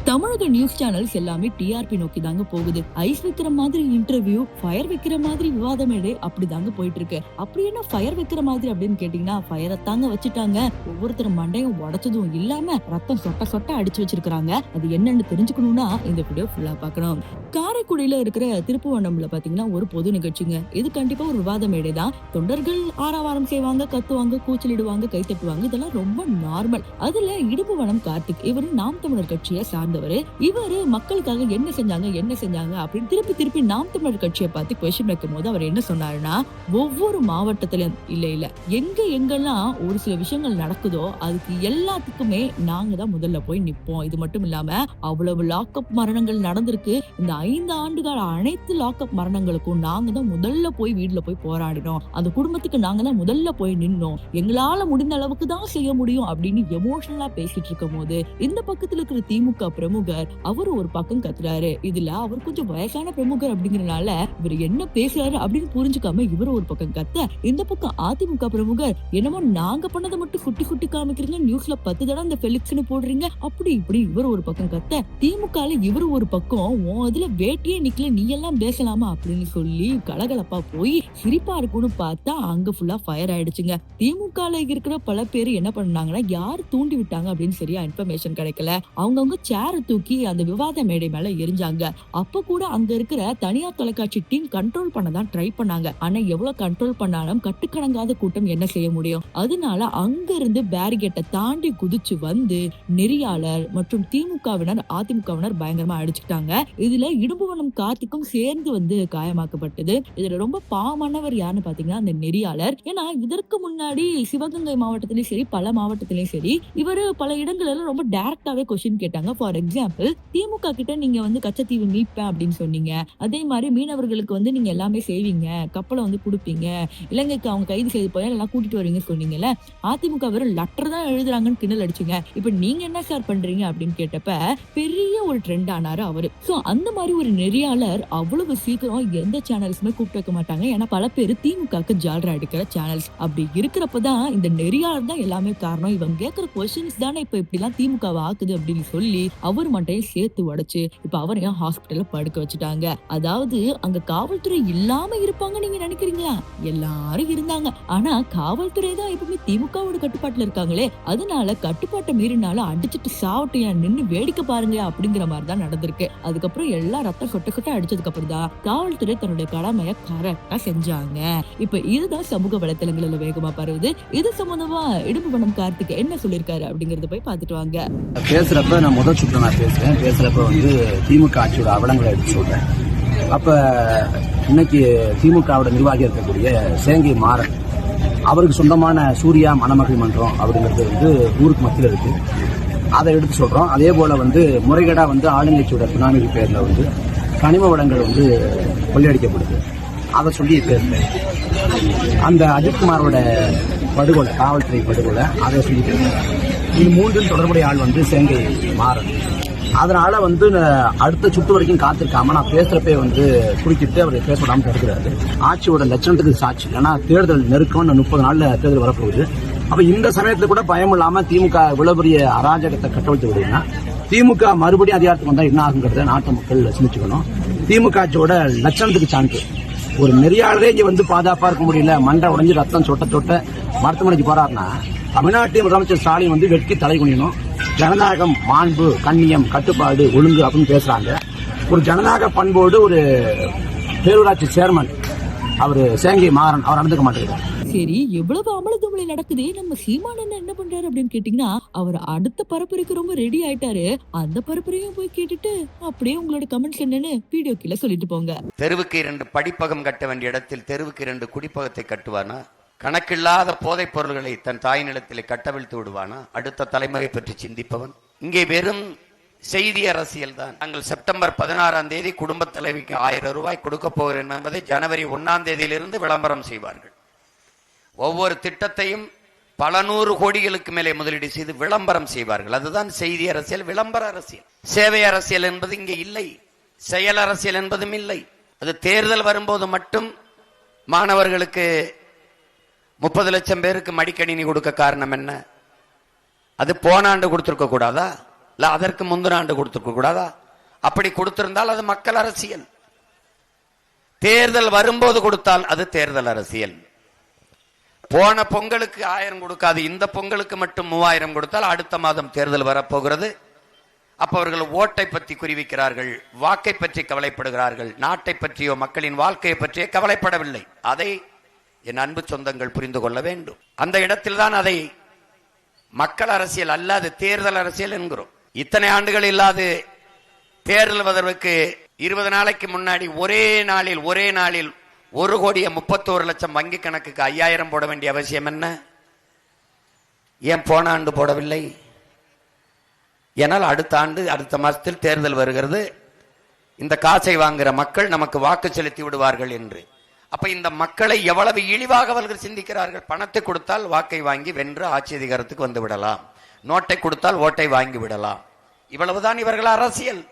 தமிழக news channels எல்லாமே TRP நோக்கி தாங்க போகுது. ஐஸ் வைக்கிற மாதிரி இன்டர்வியூ, ஃபயர் வைக்கிற மாதிரி விவாத மேடை அப்படிதாங்க போயிட்டு இருக்கு. அப்படி என்ன ஃபயர் வைக்கிற மாதிரி அப்படின்னு கேட்டீங்கன்னா, ஃபயரை தாங்க வச்சுட்டாங்க. ஒவ்வொருத்தர் மண்டையும் உடைச்சதும் இல்லாம ரத்தம் சொட்ட சொட்ட அடிச்சு வச்சிருக்காங்க. அது என்னன்னு தெரிஞ்சுக்கணும்னா இந்த வீடியோ ஃபுல்லா பார்க்கணும். காரைக்குடியில இருக்கிற திருப்புவனம்ல பாத்தீங்கன்னா ஒரு பொது நிகழ்ச்சிங்க. இது கண்டிப்பா ஒரு விவாத மேடை தான். தொண்டர்கள் ஆரவாரம் செய்வாங்க, கத்துவாங்க, கூச்சலிடுவாங்க, கை தட்டுவாங்க. இதெல்லாம் ரொம்ப நார்மல். அதுல இடுப்புவனம் கார்த்திக், இவரு நாம் தமிழர் கட்சியை சார்ந்தவர். இவரு மக்களுக்காக என்ன செஞ்சாங்க அப்படின்னு திருப்பி நாம் தமிழர் கட்சியை பார்த்து கொஸ்டின் வைக்கும் போது அவர் என்ன சொன்னாருன்னா, ஒவ்வொரு மாவட்டத்திலும் இல்ல எங்கெல்லாம் ஒரு சில விஷயங்கள் நடக்குதோ அதுக்கு எல்லாத்துக்குமே நாங்க தான் முதல்ல போய் நிப்போம். இது மட்டும் இல்லாம அவ்வளவு லாக்அப் மரணங்கள் நடந்திருக்கு. இந்த 5 ஆண்டுகால அனைத்து லாக்அப் மரணங்களுக்கும் நாங்க தான் முதல்ல போய் வீட்டுல போய் போராடினோம். அந்த குடும்பத்துக்கு நாங்க தான் முதல்ல போய் நின்னோம். எங்களால முடிந்த அளவுக்கு தான் செய்ய முடியும் அப்படின்னு எமோஷனலா பேசிட்டு இருக்கும் போது இந்த பக்கத்துல இருக்கிற திமுக பிரமுகர் அவரு ஒரு பக்கம் கத்துறாரு. இதுல அவர் கொஞ்சம் வயசான பிரமுகர் அப்படிங்கறதுனால இவர் என்ன பேசுறாரு அப்படின்னு புரிஞ்சுக்காம இவரு ஒரு பக்கம் கத்த, இந்த பக்கம் அதிமுக பிரமுகர் என்னமோ நாங்க பண்ணதை மட்டும் குட்டி காமிக்கிறீங்க, நியூஸ்ல 10 தடவை இந்த ஃபெலிக்ஸ்னு போடுறீங்க, அப்படி இப்படி இவர் ஒரு பக்கம் கத்த, திமுகல இவரு ஒரு பக்கம் இதுல வேட்டியே நிக்கல நீ எல்லாம் பேசலாமா அப்படின்னு சொல்லி கலகலப்பா போய் சிரிப்பா இருக்கும்னு பார்த்தா அங்க ஃபுல்லா ஃபயர் ஆயிடுச்சுங்க. திமுகல இருக்கிற பல பேர் என்ன பண்ணாங்கன்னா, யார் தூண்டி விட்டாங்க அப்படின்னு சரியா இன்ஃபர்மேஷன் கிடைக்கல. அவங்கவுங்க சேர தூக்கி அந்த விவாத மேடை மேல எரிஞ்சாங்க. அப்ப கூட அங்க இருக்கிற தனியார் தொலைக்காட்சி டீம் கண்ட்ரோல் பண்ணதான் ட்ரை பண்ணாங்க. ஆனா எவ்வளவு கண்ட்ரோல் பண்ணாலும் கட்டுக்கடங்காத கூட்டம் என்ன செய்ய முடியும்? அதனால அங்க இருந்து பேரிகேட்டை தாண்டி குதிச்சு வந்து நெறியாளர் மற்றும் திமுகவினர் அதிமுகவினர் பயங்கரமா அடிச்சுட்டாங்க. இதுல இடும்புவனம் கார்த்திக்கும் சேர்ந்து வந்து காயமாக்கப்பட்டது. இதுல ரொம்ப பாவமானவர் யாருன்னு பாத்தீங்கன்னா அந்த நெறியாளர். ஏன்னா இதற்கு முன்னாடி சிவகங்கை மாவட்டத்திலயும் சரி பல மாவட்டத்திலயும் சரி இவரு பல இடங்கள்ல ரொம்ப டைரக்டாவே கொஸ்டின் கேட்டாங்க. ஃபார் எக்ஸாம்பிள், திமுக கிட்ட நீங்க வந்து கச்சத்தீவு மீட்பேன் அப்படின்னு சொன்னீங்க, அதே மாதிரி மீனவர்களுக்கு வந்து நீங்க எல்லாமே செய்வீங்க, கப்பலை வந்து கொடுப்பீங்க, இலங்கைக்கு அவங்க கைது செய்து போய் எல்லாம் கூட்டிட்டு வருவீங்க சொன்னீங்கல்ல, அதிமுக வெறும் லெட்டர் தான் எழுதுறாங்கன்னு கிண்டல் அடிச்சுங்க, இப்ப நீங்க என்ன சார் பண்றீங்க அப்படின்னு கேட்டப்ப பெரிய ஒரு ட்ரெண்ட் ஆனாரு அவரு. சோ அந்த மாதிரி ஒரு நெறியாளர் அவ்வளவு சீக்கிரம் எந்த சேனல்ஸுமே கூப்பிட்டு வைக்க மாட்டாங்க. ஏன்னா பல பேர் திமுகக்கு ஜால்ரா அடிக்கிற சேனல்ஸ். அப்படி இருக்கிறப்பதான் இந்த நெறியாளர் தான் எல்லாமே காரணம், இவங்க கேட்கிற கொஸ்டின்ஸ் தானே இப்ப இப்படி எல்லாம் திமுக ஆக்குது அப்படின்னு சொல்லி அவர் மண்டையை சேர்த்து உடைச்சு இப்ப அவர் ஏன் ஹாஸ்பிட்டல்ல படுக்க வச்சுட்டாங்க. அதாவது அங்க காவல்துறை இல்லாம இருப்பாங்க நீங்க நினைக்கிறீங்களா? எல்லாரும் இருந்தாங்க. ஆனா காவல்துறை தான் எப்பவுமே திமுகவோட கட்டுப்பாட்டுல இருக்காங்களே, அதனால கட்டுப்பாட்டை மீறினாலும் அடிச்சுட்டு சாவட்டையா நின்னு வேடிக்கை பாருங்க அப்படிங்கிற மாதிரி தான் நடந்திருக்கு. அதுக்கப்புறம் எல்லா ரத்தம் சொட்ட அடிச்சதுக்கு அப்புறம் தான் காவல்துறை தன்னுடைய கடமையை கரெக்டா செஞ்சாங்க. இப்ப இதுதான் சமூக வலைத்தளங்கள்ல வேகமா பரவுது. இது சம்பந்தமா இடும்புவனம் கார்த்திக் என்ன சொல்லிருக்காரு அப்படிங்கறத போய் பாத்துட்டு வாங்க. பேசுறப்ப நான் முதல் சுற்று நான் பேசுறப்ப வந்து திமுக ஆட்சியோட அவலங்களை எடுத்து சொல்றேன். அப்ப இன்னைக்கு திமுகவோட நிர்வாகி இருக்கக்கூடிய சேங்கை மாறன், அவருக்கு சொந்தமான சூர்யா மணமகள் மன்றம் அப்படிங்கிறது வந்து ஊருக்கு மத்தியில் இருக்கு. அதை எடுத்து சொல்றோம். அதே போல வந்து முறைகேடா வந்து ஆளுங்கட்சியோட சுனாமி பேர்ல வந்து கனிம வளங்கள் வந்து கொள்ளையடிக்கப்படுது, அதை சொல்லி பேசுறேன். அந்த அஜித்குமாரோட படுகொலை, காவல்துறை படுகொலை, அதை சொல்லி பேசுறேன். இது மூன்றில் தொடர்புடைய ஆள் வந்து சேங்கை மாறன். அதனால வந்து அடுத்த சுற்று வரைக்கும் காத்திருக்காம நான் பேசுறப்பே வந்து குறுக்கிட்டு அவர் பேச விடாம தடுக்கிறாரு. ஆட்சியோட லட்சணத்துக்கு சாட்சி. ஏன்னா தேர்தல் நெருக்கம், 30 நாள்ல தேர்தல் வரப்போகுது. அப்ப இந்த சமயத்துல கூட பயம் இல்லாம திமுக இவ்வளவு பெரிய அராஜகத்தை கட்டவிழ்த்து விடுதுன்னா திமுக மறுபடியும் அதிகாரத்துக்கு வந்தா என்ன ஆகுங்கிறத நாட்டு மக்கள் சிந்திச்சுக்கணும். திமுக ஆட்சியோட லட்சணத்துக்கு சான்று. ஒரு நெறியாளரே இங்க வந்து பாதுகாப்பா இருக்க முடியல, மண்டை உடைஞ்சு ரத்தம் சொட்ட மருத்துவமனைக்கு போறாருன்னா தமிழ்நாட்டின் முதலமைச்சர் ஸ்டாலின் வந்து வெட்கி தலை குனியணும். ஜனநாயகம், மாண்பு, கண்ணியம், கட்டுப்பாடு, ஒழுங்கு அப்படின்னு பேசுறாங்க. ஒரு ஜனநாயக பண்போடு ஒரு பேரூராட்சி சேர்மன் அவரு சேங்கை மாறன் அவர் நடந்துக்க மாட்டேங்கிறார். சரி, எவ்வளவு அமளதுமலை நடக்குது, நம்ம சீமான் என்ன பண்றாரு அப்படின்னு கேட்டீங்கன்னா, அவர் அடுத்த பரப்புரைக்கு ரொம்ப ரெடி ஆயிட்டாரு. அந்த பரப்புரையும் போய் கேட்டுட்டு அப்படியே உங்களோட கமெண்ட்ஸ் என்னன்னு வீடியோ கீழே சொல்லிட்டு போங்க. தெருவுக்கு 2 படிப்பகம் கட்ட வேண்டிய இடத்தில் தெருவுக்கு 2 குடிப்பகத்தை கட்டுவானா? கணக்கில்லாத போதைப் பொருள்களை தன் தாய் நிலத்திலே கட்டவிழ்த்து விடுவானா? அடுத்த தலைமுறை பற்றி சிந்திப்பவன். இங்கே வெறும் செய்தி அரசியல் தான். நாங்கள் செப்டம்பர் 16ஆம் தேதி குடும்ப தலைவிக்கு 1000 ரூபாய் கொடுக்க போகிறேன் என்பதை ஜனவரி 1ஆம் தேதியிலிருந்து விளம்பரம் செய்வார்கள். ஒவ்வொரு திட்டத்தையும் பல 100 கோடிகளுக்கு மேலே முதலீடு செய்து விளம்பரம் செய்வார்கள். அதுதான் செய்தி அரசியல், விளம்பர அரசியல். சேவை அரசியல் என்பது இங்கே இல்லை, செயல் அரசியல் என்பதும் இல்லை. அது தேர்தல் வரும்போது மட்டும் மாணவர்களுக்கு 30 லட்சம் பேருக்கு மடிக்கணினி கொடுக்க காரணம் என்ன? அது போன ஆண்டு கொடுத்திருக்க கூடாதா? இல்ல அதற்கு முந்தின ஆண்டு கொடுத்திருக்க கூடாதா? அப்படி கொடுத்திருந்தால் அது மக்கள் அரசியல். தேர்தல் வரும்போது கொடுத்தால் அது தேர்தல் அரசியல். போன பொங்கலுக்கு 1000 கொடுக்காது, இந்த பொங்கலுக்கு மட்டும் 3000 கொடுத்தால் அடுத்த மாதம் தேர்தல் வரப்போகிறது. அப்ப அவர்கள் ஓட்டை பற்றி குறிவிக்கிறார்கள், வாக்கை பற்றி கவலைப்படுகிறார்கள், நாட்டை பற்றியோ மக்களின் வாழ்க்கையை பற்றியோ கவலைப்படவில்லை. அதை என் அன்பு சொந்தங்கள் புரிந்து கொள்ள வேண்டும். அந்த இடத்தில் தான் அதை மக்கள் அரசியல் அல்லாது தேர்தல் அரசியல் என்கிறோம். இத்தனை ஆண்டுகள் இல்லாது தேர்தல் வருவதற்கு 20 நாளைக்கு முன்னாடி ஒரே நாளில் 1,31,00,000 வங்கி கணக்குக்கு 5000 போட வேண்டிய அவசியம் என்ன? ஏன் போன ஆண்டு போடவில்லை? ஏனால் அடுத்த ஆண்டு அடுத்த மாசத்தில் தேர்தல் வருகிறது, இந்த காசை வாங்குகிற மக்கள் நமக்கு வாக்கு செலுத்தி விடுவார்கள் என்று. அப்ப இந்த மக்களை எவ்வளவு இழிவாக அவர்கள் சிந்திக்கிறார்கள். பணத்தை கொடுத்தால் வாக்கை வாங்கி வென்று ஆட்சி அதிகாரத்துக்கு வந்து விடலாம், நோட்டை கொடுத்தால் ஓட்டை வாங்கி விடலாம். இவ்வளவுதான் இவர்கள் அரசியல்.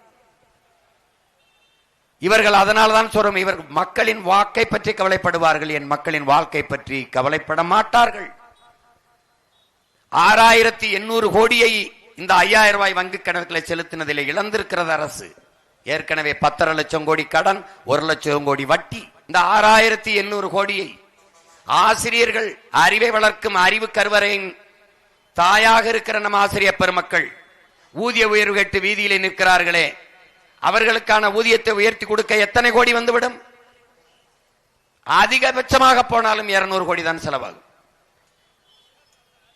இவர்கள் அதனால்தான் சொல்றோம், இவர் மக்களின் வாக்கை பற்றி கவலைப்படுவார்கள், என் மக்களின் வாழ்க்கை பற்றி கவலைப்பட மாட்டார்கள். 6800 கோடியை இந்த 5000 ரூபாய் வங்கி கணக்கில் செலுத்தினதில் இழந்திருக்கிறது அரசு. ஏற்கனவே 10.5 லட்சம் கோடி கடன், 1 லட்சம் கோடி வட்டி. இந்த 6800 கோடியை ஆசிரியர்கள், அறிவை வளர்க்கும் அறிவு கருவறையின் தாயாக இருக்கிற நம் ஆசிரியர் பெருமக்கள் ஊதிய உயர்வு கேட்டு வீதியிலே நிற்கிறார்களே, அவர்களுக்கான ஊதியத்தை உயர்த்தி கொடுக்க எத்தனை கோடி வந்துவிடும்? அதிகபட்சமாக போனாலும் 200 கோடி தான் செலவாகும்.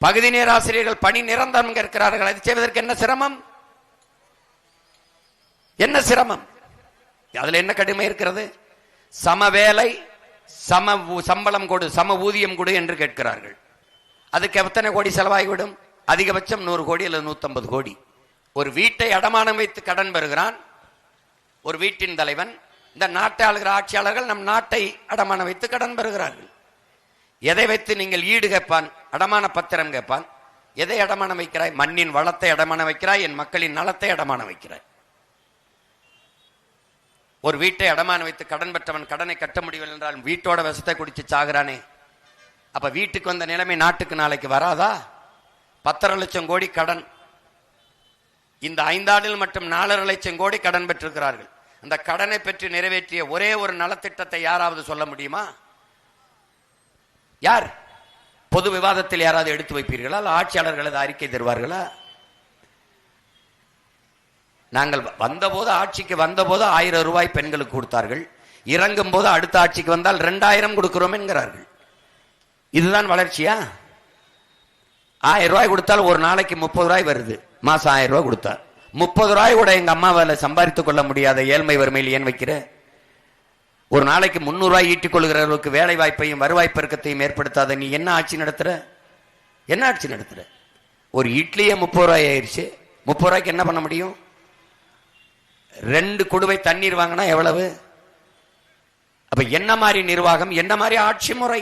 பகுதி நேர ஆசிரியர்கள் பணி நிரந்தரம் இருக்கிறார்கள், அது செய்வதற்கு என்ன சிரமம்? என்ன சிரமம்? அதுல என்ன கடுமை இருக்கிறது? சம வேலை, சம சம்பளம் கொடு, சம ஊதியம் கொடு என்று கேட்கிறார்கள். அதுக்கு எத்தனை கோடி செலவாகிவிடும்? அதிகபட்சம் 100 கோடி அல்லது 150 கோடி. ஒரு வீட்டை அடமானம் வைத்து கடன் பெறுகிறான் ஒரு வீட்டின் தலைவன். இந்த நாட்டை ஆளுகிற ஆட்சியாளர்கள் நம் நாட்டை அடமானம் வைத்து கடன் பெறுகிறார்கள். எதை வைத்து நீங்கள் ஈடு கேட்பான்? அடமான பத்திரம் கேட்பான். எதை அடமானம் வைக்கிறாய்? மண்ணின் வளத்தை அடமானம் வைக்கிறாய், என் மக்களின் நலத்தை அடமானம் வைக்கிறாய். ஒரு வீட்டை அடமானம் வைத்து கடன் பெற்றவன் கடனை கட்ட முடியவில்லை என்றால் வீட்டோட விஷத்தை குடிச்சு சாகுறானே. அப்ப வீட்டுக்கு வந்த நிலைமை நாட்டுக்கு நாளைக்கு வராதா? 10.5 லட்சம் கோடி கடன். இந்த 5 ஆண்டில் மட்டும் 4.5 லட்சம் கோடி கடன் பெற்றிருக்கிறார்கள். அந்த கடனை பெற்று நிறைவேற்றிய ஒரே ஒரு நலத்திட்டத்தை யாராவது சொல்ல முடியுமா? யார்? பொது விவாதத்தில் யாராவது எடுத்து வைப்பீர்களா? ஆட்சியாளர்கள் அறிக்கை தருவார்களா? நாங்கள் வந்தபோது, ஆட்சிக்கு வந்தபோது 1000 ரூபாய் பெண்களுக்கு கொடுத்தார்கள். இறங்கும் போது அடுத்த ஆட்சிக்கு வந்தால் 2000 கொடுக்கிறோம் என்கிறார்கள். இதுதான் வளர்ச்சியா? 1000 ரூபாய் கொடுத்தால் ஒரு நாளைக்கு 30 ரூபாய் வருது. மாசம் 1000 ரூபாய் கொடுத்தார். 30 ரூபாய் கூட எங்க அம்மாவால சம்பாதித்துக் கொள்ள முடியாத ஏழ்மை வறுமையில் ஏன் வைக்கிற? ஒரு நாளைக்கு 300 ரூபாய் ஈட்டிக் கொள்கிறவர்களுக்கு வேலை வாய்ப்பையும் வருவாய் பெருக்கத்தையும் ஏற்படுத்தாத நீ என்ன ஆட்சி நடத்துற? என்ன ஆட்சி நடத்துற? ஒரு இட்லியே 30 ரூபாய் ஆயிடுச்சு. 30 ரூபாய்க்கு என்ன பண்ண முடியும்? 2 குடுவை தண்ணீர் வாங்கினா எவ்வளவு? அப்ப என்ன மாதிரி நிர்வாகம், என்ன மாதிரி ஆட்சி முறை?